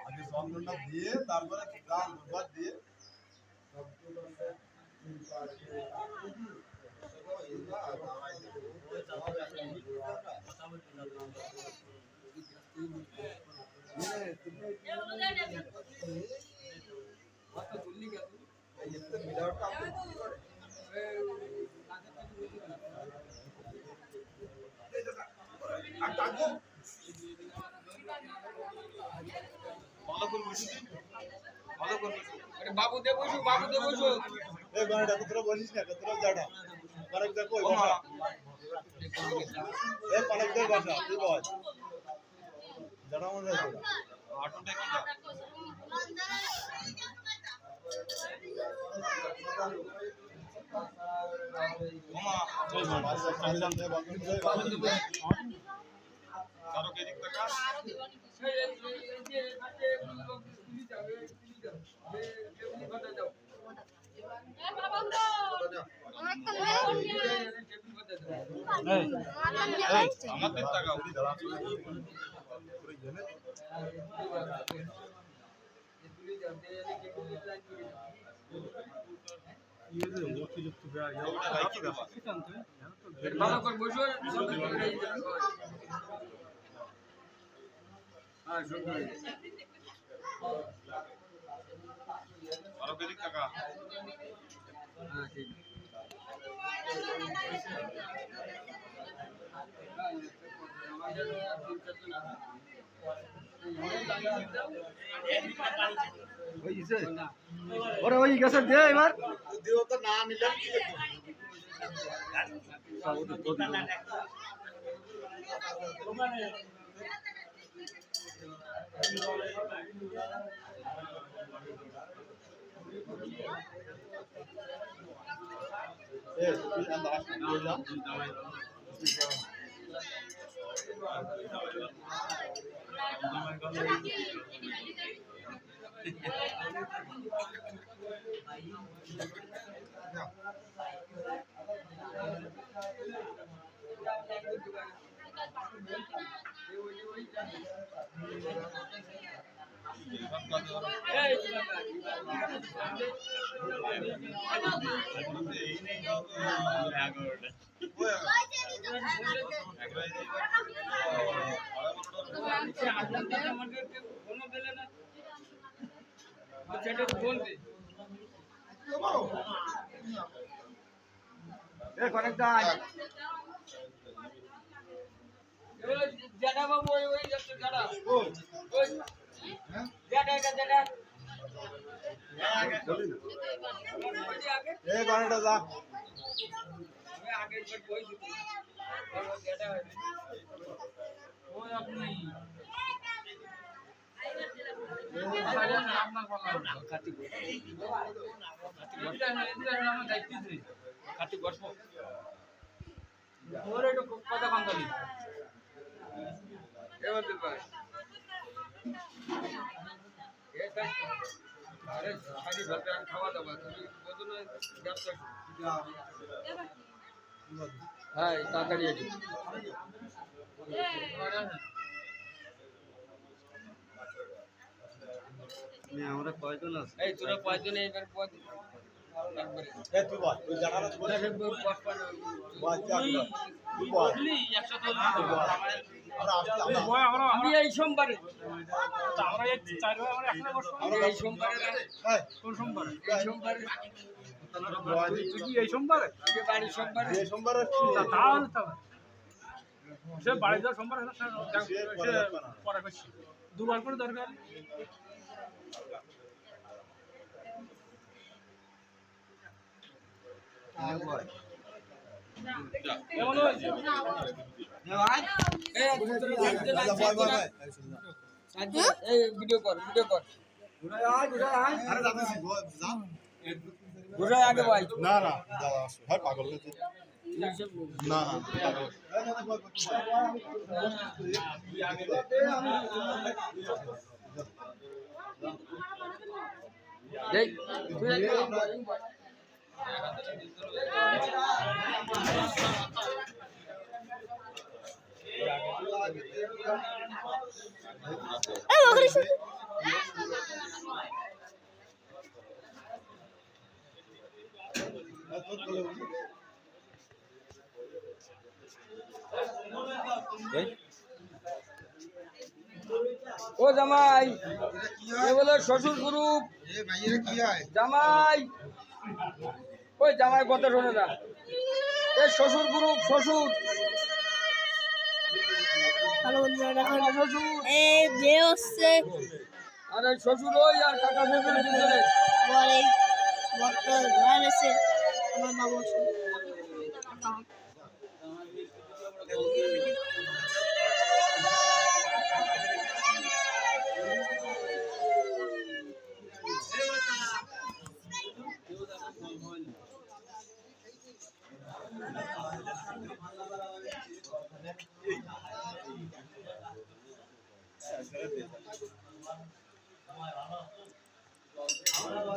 আগে চন্দনটা দিয়ে তারপরে ডাল দুবার দিয়ে বাবু দে বসু বাবু দে বসু এই গানটা কতটা বলিস না কতটা জানা পারক দা কই বসা এই পারক দা বসা তুই বল জানা মনে আছে আটটা কি যা মামা চল মার সামনে দে বাকি দে কারো কে দিক টাকা আমাদের টাকা উড়ি দাঁড়া আরো বেশি টাকা হ্যাঁ ঠিক ওরে ওই গেছে দে এবার দিও তো না নিলাম কি eh তুই আন্দাজ করে যা জাডা বাবু ওই যাচ্ছে জাডা ওই জাডা জাডা এই গানটা যা আমি আগে একবার কইছি তো জাডা ওই আপনি খাওয়া দাওয়া হ্যাঁ তাড়াতাড়ি আছে আমরা কয়জন আছে এই তোরা কয়জন এইবার পদ এ তুই বল তুই জানা না বলে বল যা তুই বল আমি এই সোমবারে আমরা এই চার ভাই আমরা এখনো বসবো আমি এই সোমবারে এই কোন সোমবারে এই সোমবারে তুই কি এই সোমবারে এই বাড়ি সোমবারে এই সোমবার তাহলে তো সে বাড়ি যাওয়ার সোমবার হলো সে পরে করছি দুবার করে দরকার কেমন হয়েছে এই ভিডিও কর আরে যাচ্ছি যা ঘুরায় আগে ভাই না না দাদা ভাই পাগল হয়েছে না দেখ তুই ও জামাই এ বলে শ্বশুর গ্রুপ জামাই ওই জামাই কথা শোনে না এ শ্বশুর গ্রুপ শ্বশুর ভালো বন্ধুরা দেখুন শ্বশুর এই বিয়ে হচ্ছে আরে শ্বশুর ওই আর কাকা শ্বশুর দুজনে পরে ভক্ত ধরা গেছে আমার বাবু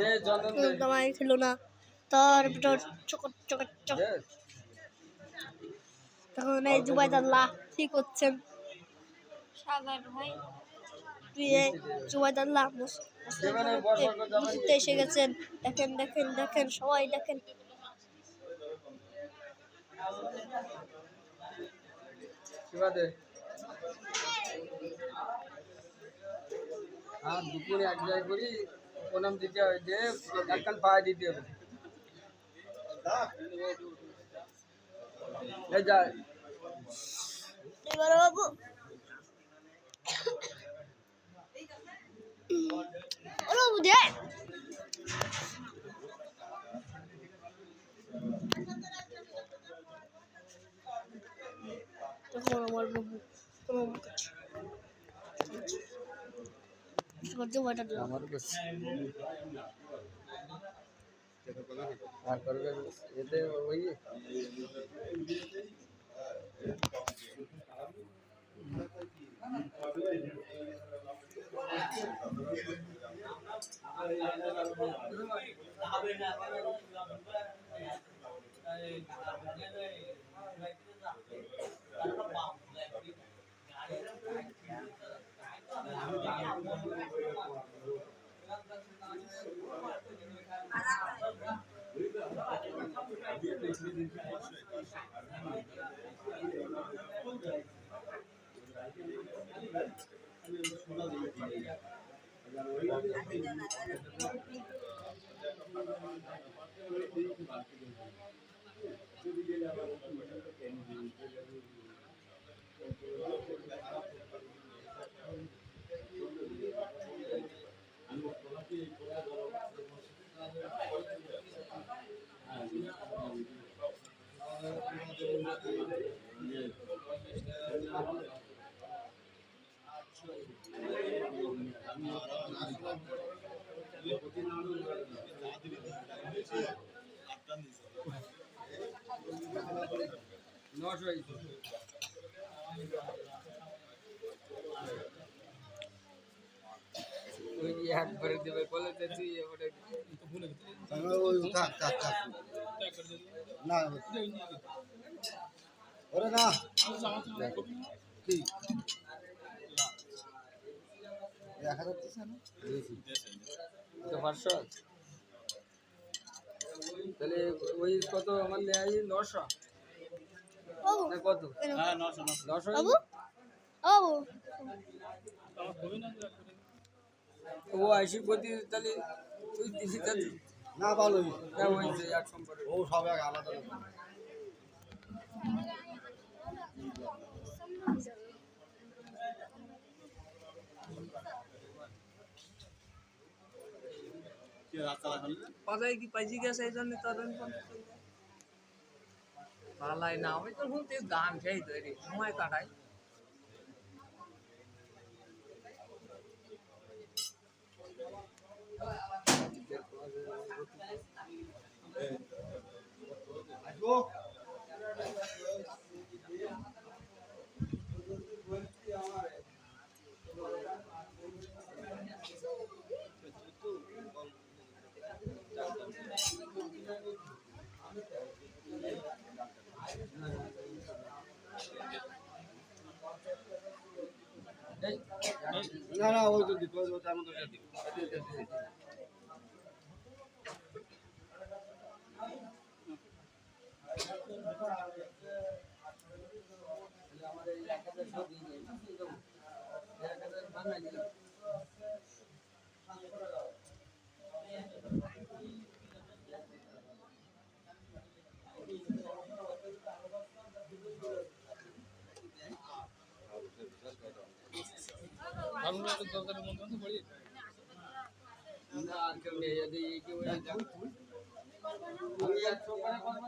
যে জন্ম জামাই ছিল না তার ভিতর চকট চকট চক তখন এই জুবাইদাল্লাহ ঠিক হচ্ছেন সাগর ভাই বিয়ে জুবাইদাল্লাহ মসজিদে এসে গেছেন দেখেন দেখেন দেখেন সবাই দেখেন কিভাবে হ্যাঁ দুপুরে এক জায়গায় করি প্রণাম দিতে হয় যে একখান পায়ে দিতে হবে এই যা এবার বাবু ওরা বুঝে তখন আমার বাবু কোনো করতে ভয়টা দিলাম আমার কাছে আর করবে এতে ওই একবারে দেবে বলে দিয়েছি এবারে না ওরে না কি 1000 দিছে না তো 500 তাহলে ওই কত আমার নেয় 900 বাবু না কত হ্যাঁ 900 900 বাবু বাবু ও আইসি প্রতি তাহলে তুই দিছি তাহলে না ভালোই হ্যাঁ ওই যে এক সম্পর্কে ও সব এক আলাদা পালাই কি পাইছি গেছে এই জন্য তখন পালাই না আমি তো শুনতে গান খেয়ে তৈরি সময় কাটাই এই, না না ওই তো দিত ওই তার মধ্যে দিত আমাদের এই 1000 সব দিয়ে দিই 1000 বাংলা দিলাম না কেউ নেই যদি কেউ আমি 100 করে করব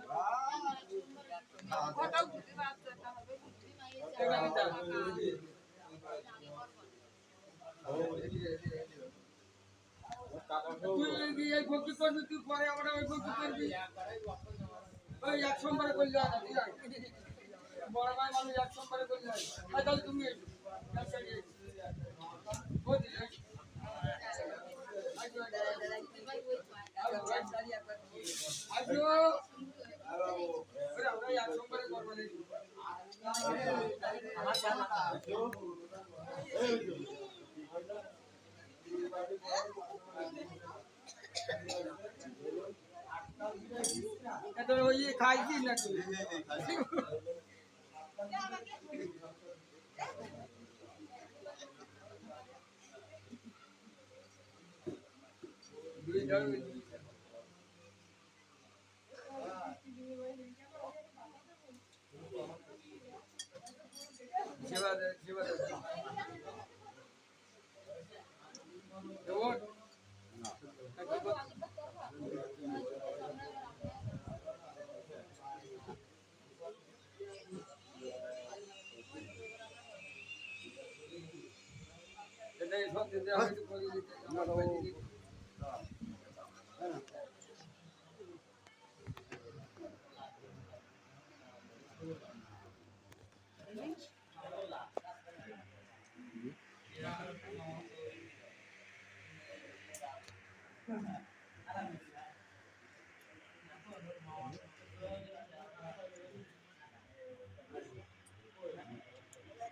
তুই এই ভক্তি করবি তুই পরে আমরা ওই ভক্তি করবি ওই 100 করে করলে না বড় ভাই মানুষ 100 করে করলে তাহলে তুমি ওই খাইছি না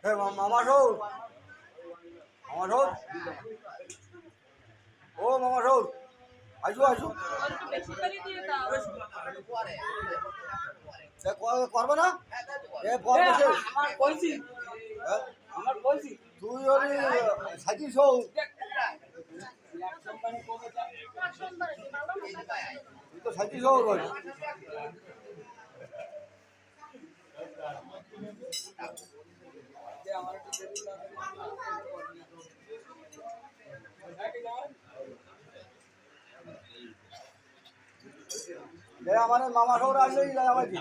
সেবা মামা সৌর ও মামা সৌর আসো আসো করবে না তুই ওই সাইকেল সৌর তুই তো সাইকেল সৌর বল আমার মামা সৌর আসলেই আমাকে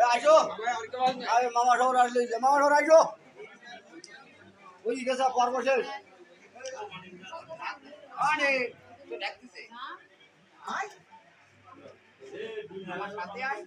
আসো মামা সৌর আসলেই মামা সৌর আসো ওই গেছে পর্ব শেষ আমার সাথে আয়